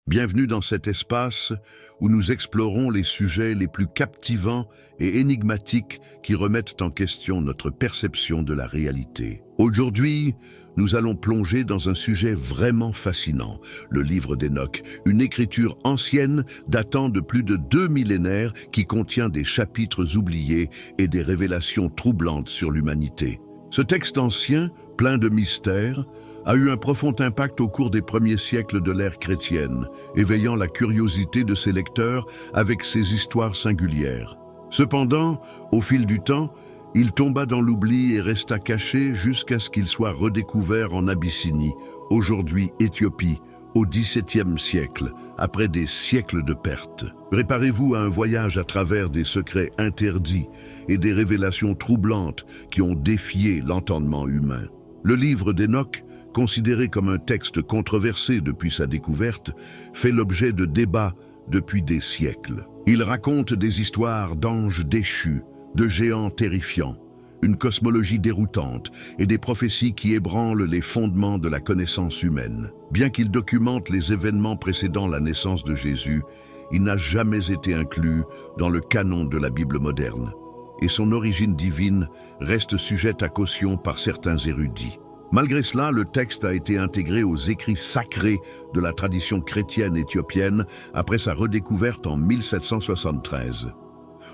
Bienvenue dans cet espace où nous explorons les sujets les plus captivants et énigmatiques qui remettent en question notre perception de la réalité. Aujourd'hui, nous allons plonger dans un sujet vraiment fascinant, le livre d'Hénoch, une écriture ancienne datant de plus de 2 millénaires qui contient des chapitres oubliés et des révélations troublantes sur l'humanité. Ce texte ancien, plein de mystères, a eu un profond impact au cours des premiers siècles de l'ère chrétienne, éveillant la curiosité de ses lecteurs avec ses histoires singulières. Cependant, au fil du temps, il tomba dans l'oubli et resta caché jusqu'à ce qu'il soit redécouvert en Abyssinie, aujourd'hui Éthiopie, au XVIIe siècle, après des siècles de pertes. Préparez-vous à un voyage à travers des secrets interdits et des révélations troublantes qui ont défié l'entendement humain. Le livre d'Hénoch, considéré comme un texte controversé depuis sa découverte, fait l'objet de débats depuis des siècles. Il raconte des histoires d'anges déchus, de géants terrifiants, une cosmologie déroutante et des prophéties qui ébranlent les fondements de la connaissance humaine. Bien qu'il documente les événements précédant la naissance de Jésus, il n'a jamais été inclus dans le canon de la Bible moderne, et son origine divine reste sujette à caution par certains érudits. Malgré cela, le texte a été intégré aux écrits sacrés de la tradition chrétienne éthiopienne après sa redécouverte en 1773.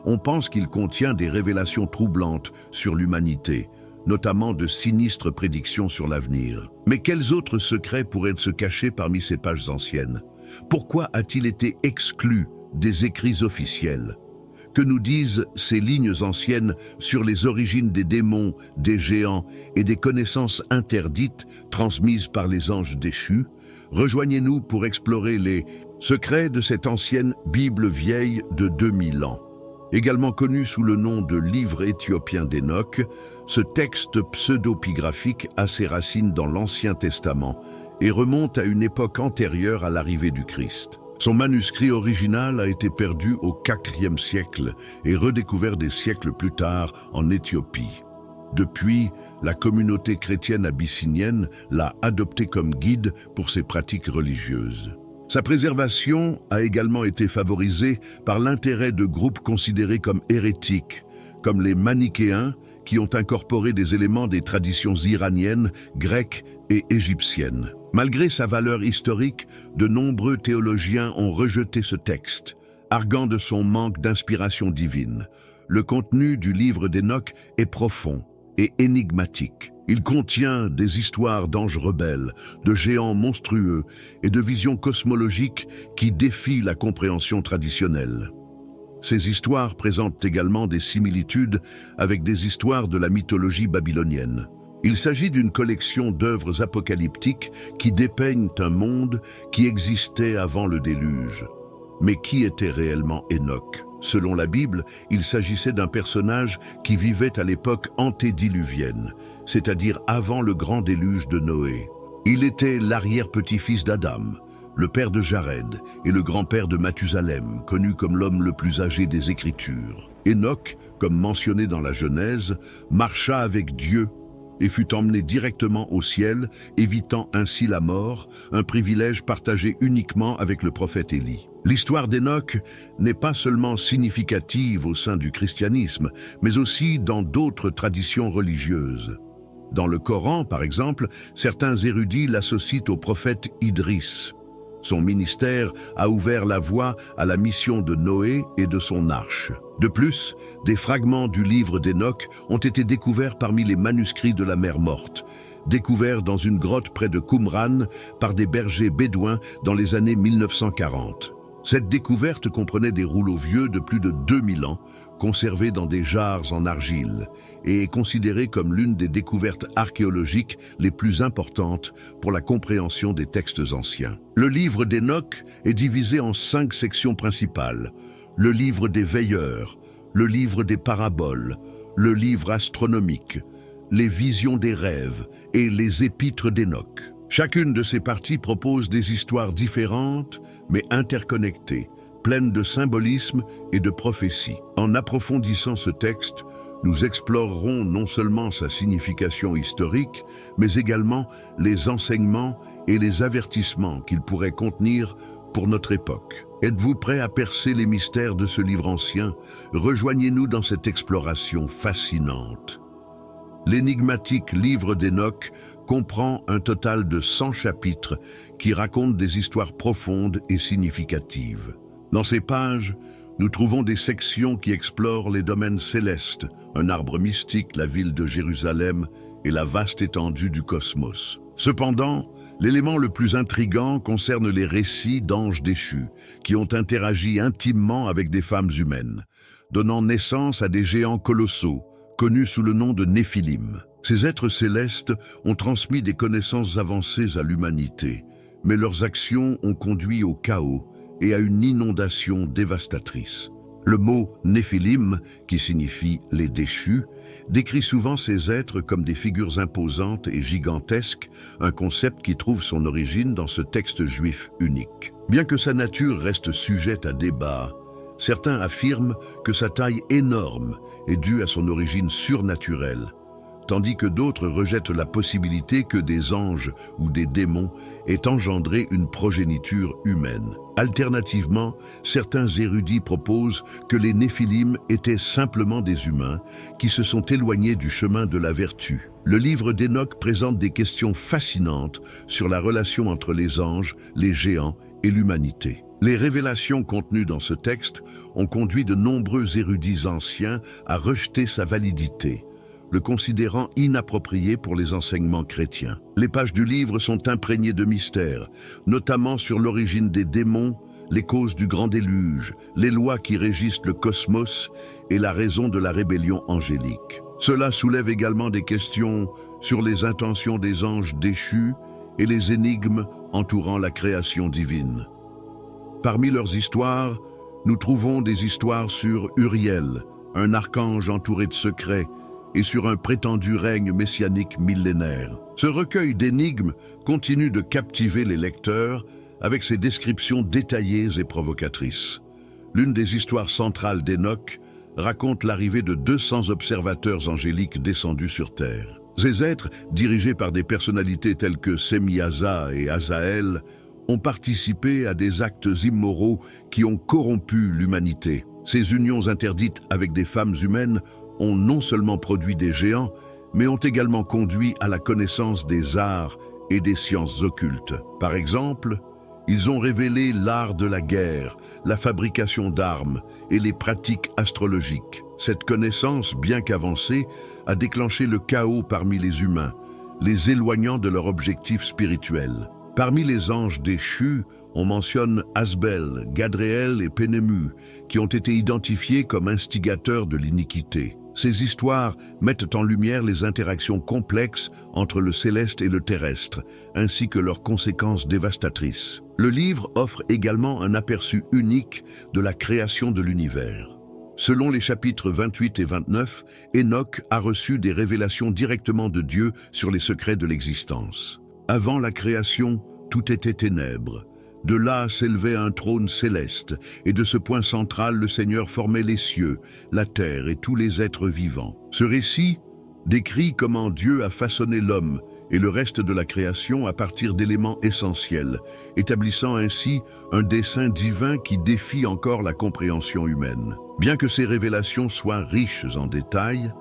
On pense qu'il contient des révélations troublantes sur l'humanité, notamment de sinistres prédictions sur l'avenir. Mais quels autres secrets pourraient se cacher parmi ces pages anciennes? Pourquoi a-t-il été exclu des écrits officiels? Que nous disent ces lignes anciennes sur les origines des démons, des géants et des connaissances interdites transmises par les anges déchus? Rejoignez-nous pour explorer les secrets de cette ancienne Bible vieille de 2000 ans. Également connu sous le nom de livre éthiopien d'Hénoch, ce texte pseudepigraphique a ses racines dans l'Ancien Testament et remonte à une époque antérieure à l'arrivée du Christ. Son manuscrit original a été perdu au IVe siècle et redécouvert des siècles plus tard en Éthiopie. Depuis, la communauté chrétienne abyssinienne l'a adopté comme guide pour ses pratiques religieuses. Sa préservation a également été favorisée par l'intérêt de groupes considérés comme hérétiques, comme les manichéens, qui ont incorporé des éléments des traditions iraniennes, grecques et égyptiennes. Malgré sa valeur historique, de nombreux théologiens ont rejeté ce texte, arguant de son manque d'inspiration divine. Le contenu du livre d'Hénoch est profond et énigmatique. Il contient des histoires d'anges rebelles, de géants monstrueux et de visions cosmologiques qui défient la compréhension traditionnelle. Ces histoires présentent également des similitudes avec des histoires de la mythologie babylonienne. Il s'agit d'une collection d'œuvres apocalyptiques qui dépeignent un monde qui existait avant le déluge. Mais qui était réellement Hénoch? Selon la Bible, il s'agissait d'un personnage qui vivait à l'époque antédiluvienne, c'est-à-dire avant le grand déluge de Noé. Il était l'arrière-petit-fils d'Adam, le père de Jared et le grand-père de Mathusalem, connu comme l'homme le plus âgé des Écritures. Hénoch, comme mentionné dans la Genèse, marcha avec Dieu et fut emmené directement au ciel, évitant ainsi la mort, un privilège partagé uniquement avec le prophète Élie. L'histoire d'Hénoch n'est pas seulement significative au sein du christianisme, mais aussi dans d'autres traditions religieuses. Dans le Coran, par exemple, certains érudits l'associent au prophète Idriss. Son ministère a ouvert la voie à la mission de Noé et de son arche. De plus, des fragments du livre d'Hénoch ont été découverts parmi les manuscrits de la mer Morte, découverts dans une grotte près de Qumran par des bergers bédouins dans les années 1940. Cette découverte comprenait des rouleaux vieux de plus de 2000 ans, conservés dans des jarres en argile, et est considérée comme l'une des découvertes archéologiques les plus importantes pour la compréhension des textes anciens. Le livre d'Hénoch est divisé en 5 sections principales: le livre des veilleurs, le livre des paraboles, le livre astronomique, les visions des rêves et les épîtres d'Hénoch. Chacune de ces parties propose des histoires différentes, mais interconnectées, pleines de symbolisme et de prophéties. En approfondissant ce texte, nous explorerons non seulement sa signification historique, mais également les enseignements et les avertissements qu'il pourrait contenir pour notre époque. Êtes-vous prêt à percer les mystères de ce livre ancien? Rejoignez-nous dans cette exploration fascinante. L'énigmatique livre d'Hénoch comprend un total de 100 chapitres qui racontent des histoires profondes et significatives. Dans ces pages, nous trouvons des sections qui explorent les domaines célestes, un arbre mystique, la ville de Jérusalem et la vaste étendue du cosmos. Cependant, l'élément le plus intrigant concerne les récits d'anges déchus qui ont interagi intimement avec des femmes humaines, donnant naissance à des géants colossaux, connus sous le nom de Néphilim. Ces êtres célestes ont transmis des connaissances avancées à l'humanité, mais leurs actions ont conduit au chaos et à une inondation dévastatrice. Le mot Néphilim, qui signifie « les déchus », décrit souvent ces êtres comme des figures imposantes et gigantesques, un concept qui trouve son origine dans ce texte juif unique. Bien que sa nature reste sujette à débat, certains affirment que sa taille énorme est due à son origine surnaturelle, tandis que d'autres rejettent la possibilité que des anges ou des démons aient engendré une progéniture humaine. Alternativement, certains érudits proposent que les Néphilim étaient simplement des humains qui se sont éloignés du chemin de la vertu. Le livre d'Hénoch présente des questions fascinantes sur la relation entre les anges, les géants et l'humanité. Les révélations contenues dans ce texte ont conduit de nombreux érudits anciens à rejeter sa validité, le considérant inapproprié pour les enseignements chrétiens. Les pages du livre sont imprégnées de mystères, notamment sur l'origine des démons, les causes du grand déluge, les lois qui régissent le cosmos et la raison de la rébellion angélique. Cela soulève également des questions sur les intentions des anges déchus et les énigmes entourant la création divine. Parmi leurs histoires, nous trouvons des histoires sur Uriel, un archange entouré de secrets, et sur un prétendu règne messianique millénaire. Ce recueil d'énigmes continue de captiver les lecteurs avec ses descriptions détaillées et provocatrices. L'une des histoires centrales d'Hénoch raconte l'arrivée de 200 observateurs angéliques descendus sur Terre. Ces êtres, dirigés par des personnalités telles que Semyaza et Azaël, ont participé à des actes immoraux qui ont corrompu l'humanité. Ces unions interdites avec des femmes humaines ont non seulement produit des géants, mais ont également conduit à la connaissance des arts et des sciences occultes. Par exemple, ils ont révélé l'art de la guerre, la fabrication d'armes et les pratiques astrologiques. Cette connaissance, bien qu'avancée, a déclenché le chaos parmi les humains, les éloignant de leur objectif spirituel. Parmi les anges déchus, on mentionne Asbel, Gadréel et Pénému, qui ont été identifiés comme instigateurs de l'iniquité. Ces histoires mettent en lumière les interactions complexes entre le céleste et le terrestre, ainsi que leurs conséquences dévastatrices. Le livre offre également un aperçu unique de la création de l'univers. Selon les chapitres 28 et 29, Hénoch a reçu des révélations directement de Dieu sur les secrets de l'existence. Avant la création, tout était ténèbres. De là s'élevait un trône céleste, et de ce point central, le Seigneur formait les cieux, la terre et tous les êtres vivants. Ce récit décrit comment Dieu a façonné l'homme et le reste de la création à partir d'éléments essentiels, établissant ainsi un dessein divin qui défie encore la compréhension humaine. Bien que ces révélations soient riches en détails,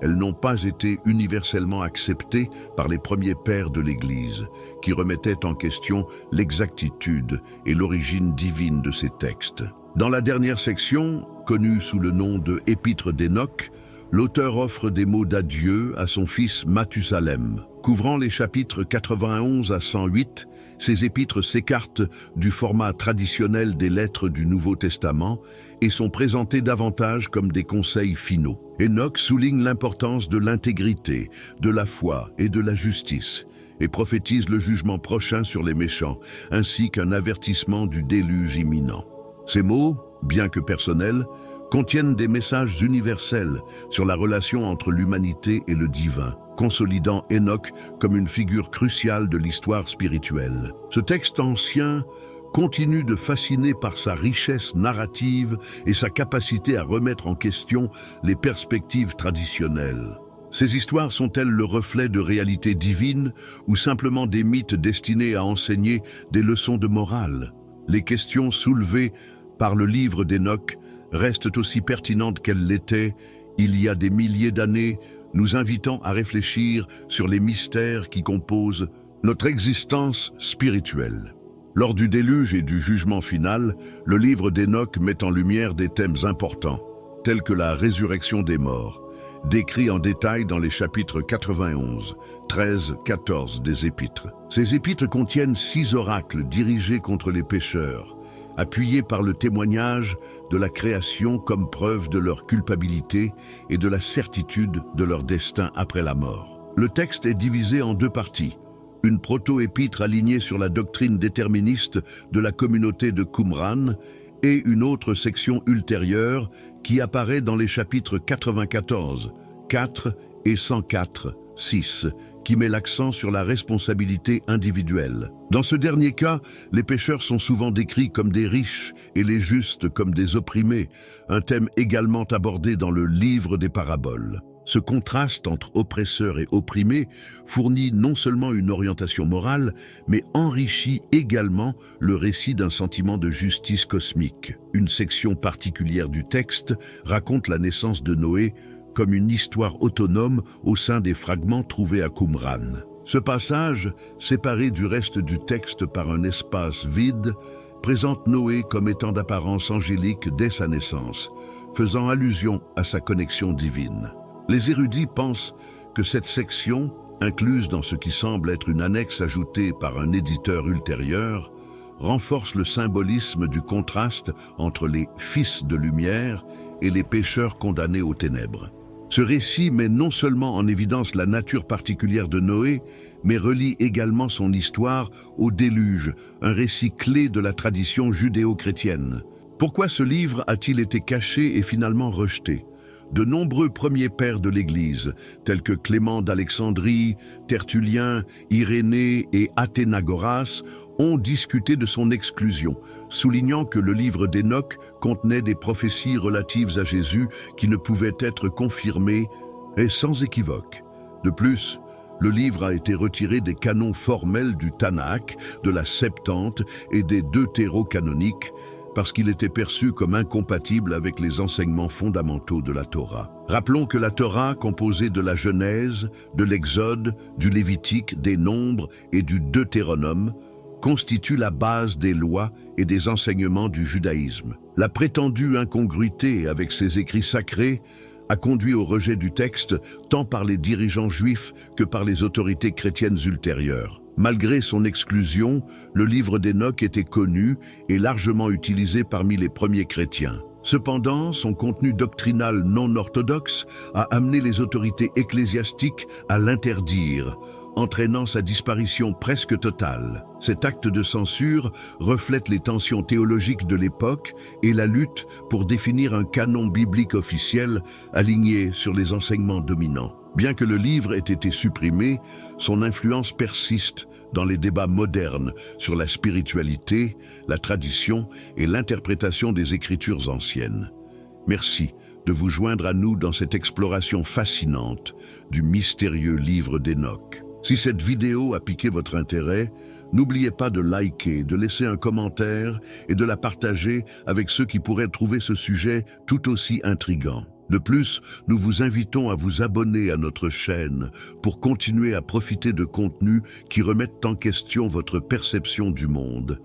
elles n'ont pas été universellement acceptées par les premiers pères de l'Église, qui remettaient en question l'exactitude et l'origine divine de ces textes. Dans la dernière section, connue sous le nom de Épître d'Hénoch, l'auteur offre des mots d'adieu à son fils Mathusalem. Couvrant les chapitres 91 à 108, ces épîtres s'écartent du format traditionnel des lettres du Nouveau Testament et sont présentés davantage comme des conseils finaux. Hénoch souligne l'importance de l'intégrité, de la foi et de la justice, et prophétise le jugement prochain sur les méchants, ainsi qu'un avertissement du déluge imminent. Ces mots, bien que personnels, contiennent des messages universels sur la relation entre l'humanité et le divin, consolidant Hénoch comme une figure cruciale de l'histoire spirituelle. Ce texte ancien continue de fasciner par sa richesse narrative et sa capacité à remettre en question les perspectives traditionnelles. Ces histoires sont-elles le reflet de réalités divines ou simplement des mythes destinés à enseigner des leçons de morale? Les questions soulevées par le livre d'Enoch restent aussi pertinentes qu'elles l'étaient il y a des milliers d'années, nous invitant à réfléchir sur les mystères qui composent notre existence spirituelle. Lors du déluge et du jugement final, le livre d'Enoch met en lumière des thèmes importants, tels que la résurrection des morts, décrits en détail dans les chapitres 91, 13, 14 des Épîtres. Ces épîtres contiennent 6 oracles dirigés contre les pécheurs, appuyés par le témoignage de la création comme preuve de leur culpabilité et de la certitude de leur destin après la mort. Le texte est divisé en 2 parties. Une proto-épître alignée sur la doctrine déterministe de la communauté de Qumran et une autre section ultérieure qui apparaît dans les chapitres 94, 4 et 104, 6, qui met l'accent sur la responsabilité individuelle. Dans ce dernier cas, les pécheurs sont souvent décrits comme des riches et les justes comme des opprimés, un thème également abordé dans le livre des paraboles. Ce contraste entre oppresseurs et opprimés fournit non seulement une orientation morale, mais enrichit également le récit d'un sentiment de justice cosmique. Une section particulière du texte raconte la naissance de Noé comme une histoire autonome au sein des fragments trouvés à Qumran. Ce passage, séparé du reste du texte par un espace vide, présente Noé comme étant d'apparence angélique dès sa naissance, faisant allusion à sa connexion divine. Les érudits pensent que cette section, incluse dans ce qui semble être une annexe ajoutée par un éditeur ultérieur, renforce le symbolisme du contraste entre les fils de lumière et les pécheurs condamnés aux ténèbres. Ce récit met non seulement en évidence la nature particulière de Noé, mais relie également son histoire au déluge, un récit clé de la tradition judéo-chrétienne. Pourquoi ce livre a-t-il été caché et finalement rejeté ? De nombreux premiers pères de l'Église, tels que Clément d'Alexandrie, Tertullien, Irénée et Athénagoras, ont discuté de son exclusion, soulignant que le livre d'Enoch contenait des prophéties relatives à Jésus qui ne pouvaient être confirmées et sans équivoque. De plus, le livre a été retiré des canons formels du Tanakh, de la Septante et des Deutérocanoniques, parce qu'il était perçu comme incompatible avec les enseignements fondamentaux de la Torah. Rappelons que la Torah, composée de la Genèse, de l'Exode, du Lévitique, des Nombres et du Deutéronome, constitue la base des lois et des enseignements du judaïsme. La prétendue incongruité avec ces écrits sacrés a conduit au rejet du texte tant par les dirigeants juifs que par les autorités chrétiennes ultérieures. Malgré son exclusion, le livre d'Enoch était connu et largement utilisé parmi les premiers chrétiens. Cependant, son contenu doctrinal non orthodoxe a amené les autorités ecclésiastiques à l'interdire, entraînant sa disparition presque totale. Cet acte de censure reflète les tensions théologiques de l'époque et la lutte pour définir un canon biblique officiel aligné sur les enseignements dominants. Bien que le livre ait été supprimé, son influence persiste dans les débats modernes sur la spiritualité, la tradition et l'interprétation des Écritures anciennes. Merci de vous joindre à nous dans cette exploration fascinante du mystérieux livre d'Enoch. Si cette vidéo a piqué votre intérêt, n'oubliez pas de liker, de laisser un commentaire et de la partager avec ceux qui pourraient trouver ce sujet tout aussi intriguant. De plus, nous vous invitons à vous abonner à notre chaîne pour continuer à profiter de contenus qui remettent en question votre perception du monde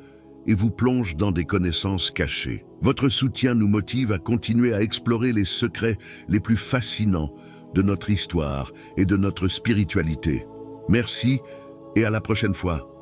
et vous plongent dans des connaissances cachées. Votre soutien nous motive à continuer à explorer les secrets les plus fascinants de notre histoire et de notre spiritualité. Merci et à la prochaine fois.